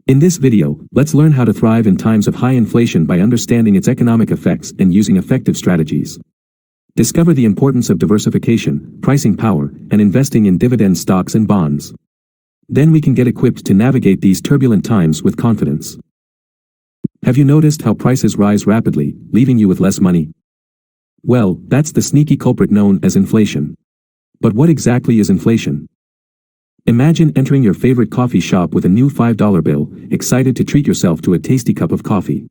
In this video, let's learn how to thrive in times of high inflation by understanding its economic effects and using effective strategies. Discover the importance of diversification, pricing power, and investing in dividend stocks and bonds. Then we can get equipped to navigate these turbulent times with confidence. Have you noticed how prices rise rapidly, leaving you with less money? Well, that's the sneaky culprit known as inflation. But what exactly is inflation? Imagine entering your favorite coffee shop with a new $5 bill, excited to treat yourself to a tasty cup of coffee.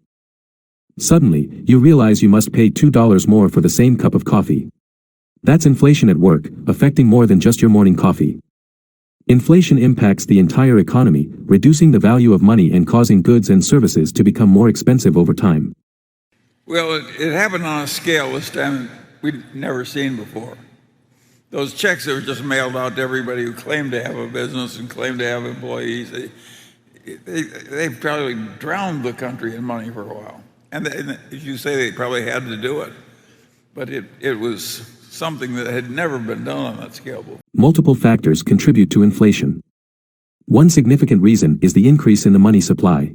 Suddenly, you realize you must pay $2 more for the same cup of coffee. That's inflation at work, affecting more than just your morning coffee. Inflation impacts the entire economy, reducing the value of money and causing goods and services to become more expensive over time. Well, it happened on a scale this time we'd never seen before. Those checks that were just mailed out to everybody who claimed to have a business and claimed to have employees, they probably drowned the country in money for a while. And as you say, they probably had to do it. But it was something that had never been done on that scale before. Multiple factors contribute to inflation. One significant reason is the increase in the money supply.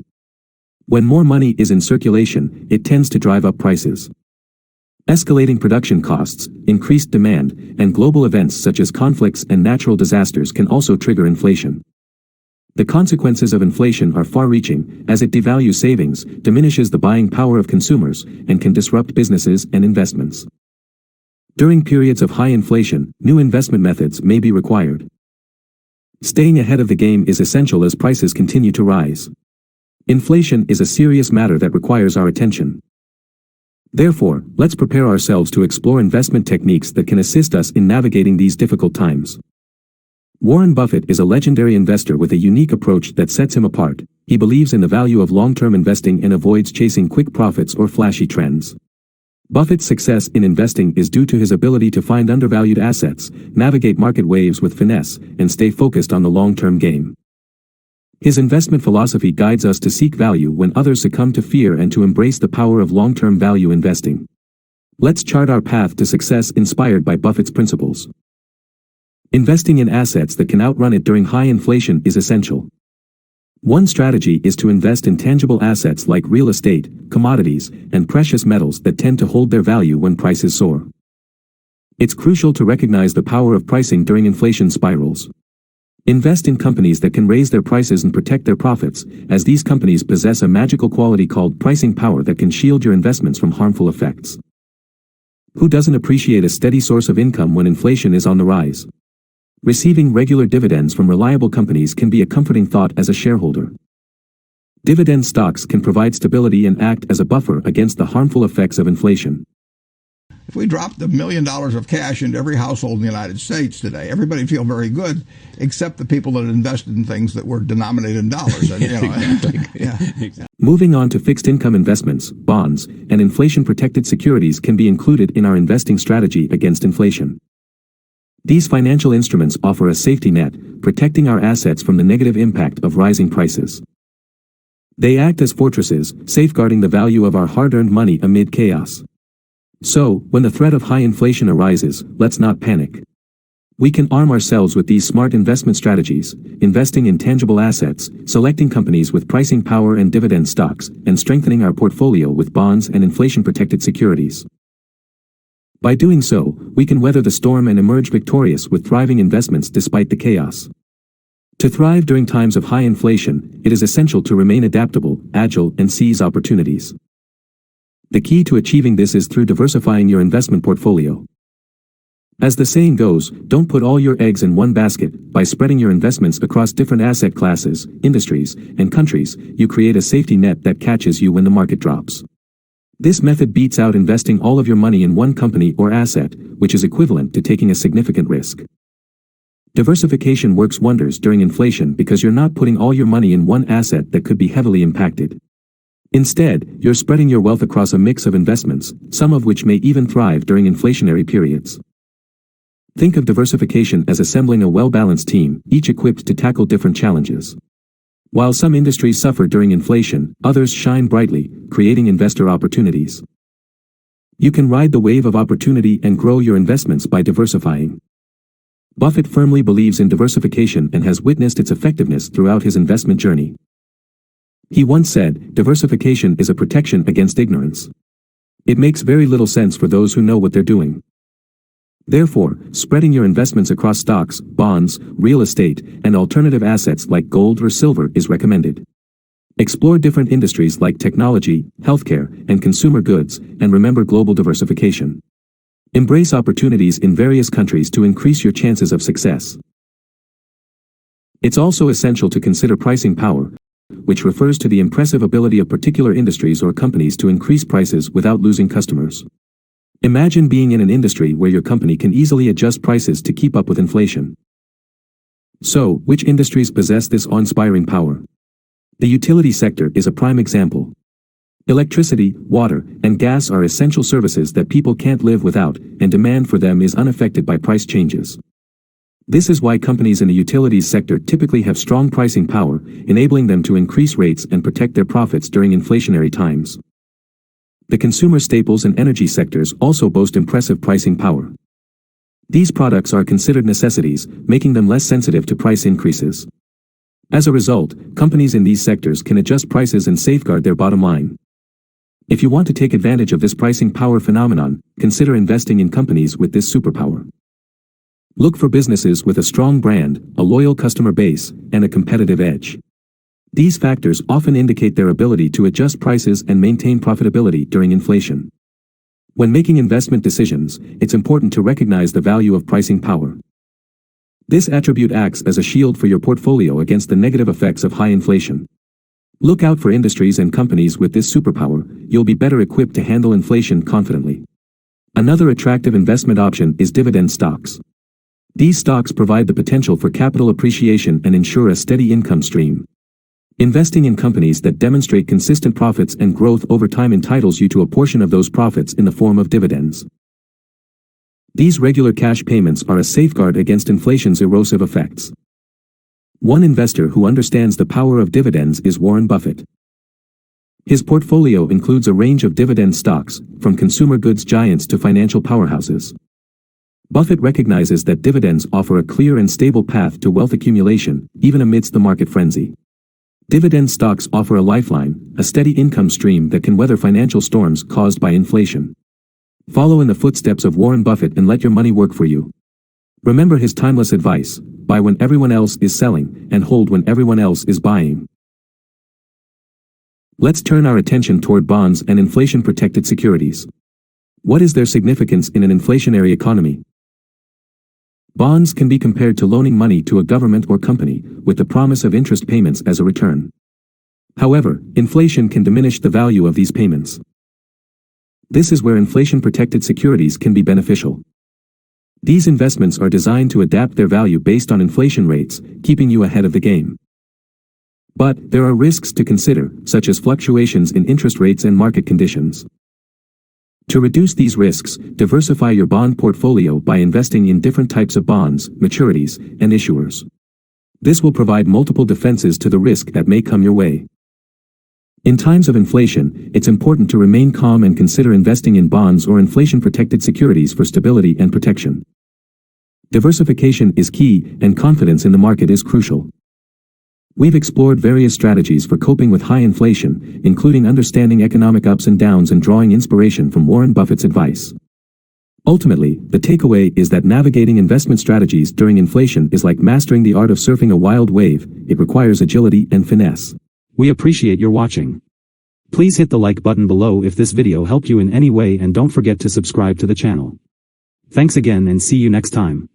When more money is in circulation, it tends to drive up prices. Escalating production costs, increased demand, and global events such as conflicts and natural disasters can also trigger inflation. The consequences of inflation are far-reaching, as it devalues savings, diminishes the buying power of consumers, and can disrupt businesses and investments. During periods of high inflation, new investment methods may be required. Staying ahead of the game is essential as prices continue to rise. Inflation is a serious matter that requires our attention. Therefore, let's prepare ourselves to explore investment techniques that can assist us in navigating these difficult times. Warren Buffett is a legendary investor with a unique approach that sets him apart. He believes in the value of long-term investing and avoids chasing quick profits or flashy trends. Buffett's success in investing is due to his ability to find undervalued assets, navigate market waves with finesse, and stay focused on the long-term game. His investment philosophy guides us to seek value when others succumb to fear and to embrace the power of long-term value investing. Let's chart our path to success inspired by Buffett's principles. Investing in assets that can outrun it during high inflation is essential. One strategy is to invest in tangible assets like real estate, commodities, and precious metals that tend to hold their value when prices soar. It's crucial to recognize the power of pricing during inflation spirals. Invest in companies that can raise their prices and protect their profits, as these companies possess a magical quality called pricing power that can shield your investments from harmful effects. Who doesn't appreciate a steady source of income when inflation is on the rise? Receiving regular dividends from reliable companies can be a comforting thought as a shareholder. Dividend stocks can provide stability and act as a buffer against the harmful effects of inflation. If we dropped $1 million of cash into every household in the United States today, everybody would feel very good, except the people that invested in things that were denominated in dollars. And, Exactly. Moving on to fixed income investments, bonds, and inflation-protected securities can be included in our investing strategy against inflation. These financial instruments offer a safety net, protecting our assets from the negative impact of rising prices. They act as fortresses, safeguarding the value of our hard-earned money amid chaos. So, when the threat of high inflation arises, let's not panic. We can arm ourselves with these smart investment strategies, investing in tangible assets, selecting companies with pricing power and dividend stocks, and strengthening our portfolio with bonds and inflation-protected securities. By doing so, we can weather the storm and emerge victorious with thriving investments despite the chaos. To thrive during times of high inflation, it is essential to remain adaptable, agile, and seize opportunities. The key to achieving this is through diversifying your investment portfolio. As the saying goes, don't put all your eggs in one basket. By spreading your investments across different asset classes, industries, and countries, you create a safety net that catches you when the market drops. This method beats out investing all of your money in one company or asset, which is equivalent to taking a significant risk. Diversification works wonders during inflation because you're not putting all your money in one asset that could be heavily impacted. Instead, you're spreading your wealth across a mix of investments, some of which may even thrive during inflationary periods. Think of diversification as assembling a well-balanced team, each equipped to tackle different challenges. While some industries suffer during inflation, others shine brightly, creating investor opportunities. You can ride the wave of opportunity and grow your investments by diversifying. Buffett firmly believes in diversification and has witnessed its effectiveness throughout his investment journey. He once said, "Diversification is a protection against ignorance." It makes very little sense for those who know what they're doing. Therefore, spreading your investments across stocks, bonds, real estate, and alternative assets like gold or silver is recommended. Explore different industries like technology, healthcare, and consumer goods, and remember global diversification. Embrace opportunities in various countries to increase your chances of success. It's also essential to consider pricing power, which refers to the impressive ability of particular industries or companies to increase prices without losing customers. Imagine being in an industry where your company can easily adjust prices to keep up with inflation. So, which industries possess this awe-inspiring power? The utility sector is a prime example. Electricity, water, and gas are essential services that people can't live without, and demand for them is unaffected by price changes. This is why companies in the utilities sector typically have strong pricing power, enabling them to increase rates and protect their profits during inflationary times. The consumer staples and energy sectors also boast impressive pricing power. These products are considered necessities, making them less sensitive to price increases. As a result, companies in these sectors can adjust prices and safeguard their bottom line. If you want to take advantage of this pricing power phenomenon, consider investing in companies with this superpower. Look for businesses with a strong brand, a loyal customer base, and a competitive edge. These factors often indicate their ability to adjust prices and maintain profitability during inflation. When making investment decisions, it's important to recognize the value of pricing power. This attribute acts as a shield for your portfolio against the negative effects of high inflation. Look out for industries and companies with this superpower. You'll be better equipped to handle inflation confidently. Another attractive investment option is dividend stocks. These stocks provide the potential for capital appreciation and ensure a steady income stream. Investing in companies that demonstrate consistent profits and growth over time entitles you to a portion of those profits in the form of dividends. These regular cash payments are a safeguard against inflation's erosive effects. One investor who understands the power of dividends is Warren Buffett. His portfolio includes a range of dividend stocks, from consumer goods giants to financial powerhouses. Buffett recognizes that dividends offer a clear and stable path to wealth accumulation, even amidst the market frenzy. Dividend stocks offer a lifeline, a steady income stream that can weather financial storms caused by inflation. Follow in the footsteps of Warren Buffett and let your money work for you. Remember his timeless advice: buy when everyone else is selling, and hold when everyone else is buying. Let's turn our attention toward bonds and inflation-protected securities. What is their significance in an inflationary economy? Bonds can be compared to loaning money to a government or company, with the promise of interest payments as a return. However, inflation can diminish the value of these payments. This is where inflation-protected securities can be beneficial. These investments are designed to adapt their value based on inflation rates, keeping you ahead of the game. But there are risks to consider, such as fluctuations in interest rates and market conditions. To reduce these risks, diversify your bond portfolio by investing in different types of bonds, maturities, and issuers. This will provide multiple defenses to the risk that may come your way. In times of inflation, it's important to remain calm and consider investing in bonds or inflation-protected securities for stability and protection. Diversification is key, and confidence in the market is crucial. We've explored various strategies for coping with high inflation, including understanding economic ups and downs and drawing inspiration from Warren Buffett's advice. Ultimately, the takeaway is that navigating investment strategies during inflation is like mastering the art of surfing a wild wave. It requires agility and finesse. We appreciate your watching. Please hit the like button below if this video helped you in any way, and don't forget to subscribe to the channel. Thanks again and see you next time.